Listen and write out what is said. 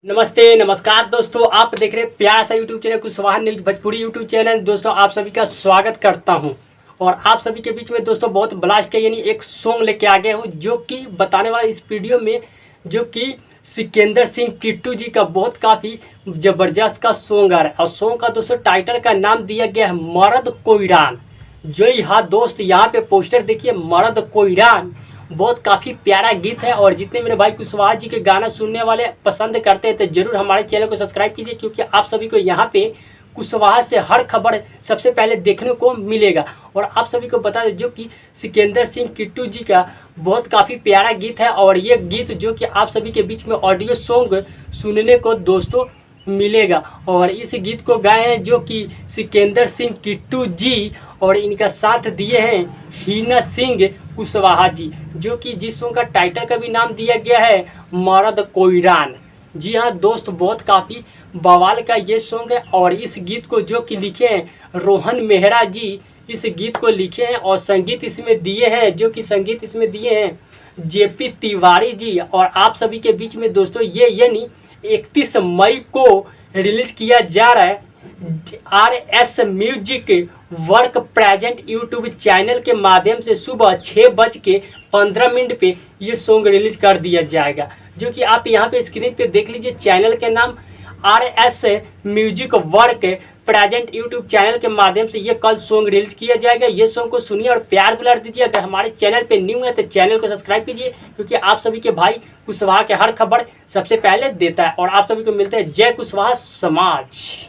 नमस्ते नमस्कार दोस्तों, आप देख रहे हैं प्यारा सा YouTube channel Kushwaha news Bhojpuri YouTube channel. दोस्तों आप सभी का स्वागत करता हूं और आप सभी के बीच में दोस्तों बहुत ब्लास्ट का यानी एक सॉन्ग लेके आ गया हूं, जो कि बताने वाला इस वीडियो में जो कि सिकंदर सिंह किट्टू जी का बहुत काफ़ी ज़बरदस्त का सॉन्ग आ रहा है। और सॉन्ग का दोस्तों टाइटल का नाम दिया गया है मर्द कोईरान। जो यहाँ दोस्त यहाँ पे पोस्टर देखिए, मर्द कोईरान बहुत काफ़ी प्यारा गीत है। और जितने मेरे भाई कुशवाहा जी के गाना सुनने वाले पसंद करते हैं तो जरूर हमारे चैनल को सब्सक्राइब कीजिए, क्योंकि आप सभी को यहाँ पे कुशवाहा से हर खबर सबसे पहले देखने को मिलेगा। और आप सभी को बता दें जो कि सिकंदर सिंह किट्टू जी का बहुत काफ़ी प्यारा गीत है। और ये गीत जो कि आप सभी के बीच में ऑडियो सॉन्ग सुनने को दोस्तों मिलेगा। और इस गीत को गाए हैं जो कि सिकंदर सिंह किट्टू जी, और इनका साथ दिए हैं हीना सिंह कुशवाहा जी, जो कि जिस सॉन्ग का टाइटल का भी नाम दिया गया है मर्द कोईरान। जी हाँ दोस्त, बहुत काफ़ी बवाल का ये सॉन्ग है। और इस गीत को जो कि लिखे हैं रोहन मेहरा जी, इस गीत को लिखे हैं और संगीत इसमें दिए हैं जो कि संगीत इसमें दिए हैं जेपी तिवारी जी। और आप सभी के बीच में दोस्तों ये यानी 31 मई को रिलीज किया जा रहा है RS music work present YouTube channel के माध्यम से सुबह 6:15 पे ये सॉन्ग रिलीज कर दिया जाएगा, जो कि आप यहाँ पे स्क्रीन पे देख लीजिए। चैनल के नाम RS music work present YouTube channel के माध्यम से ये कल सॉन्ग रिलीज किया जाएगा। ये सॉन्ग को सुनिए और प्यार दुलार दीजिए। अगर हमारे चैनल पे न्यू है तो चैनल को सब्सक्राइब कीजिए, क्योंकि आप सभी के भाई कुशवाहा के हर खबर सबसे पहले देता है। और आप सभी को मिलते हैं जय कुशवाहा समाज।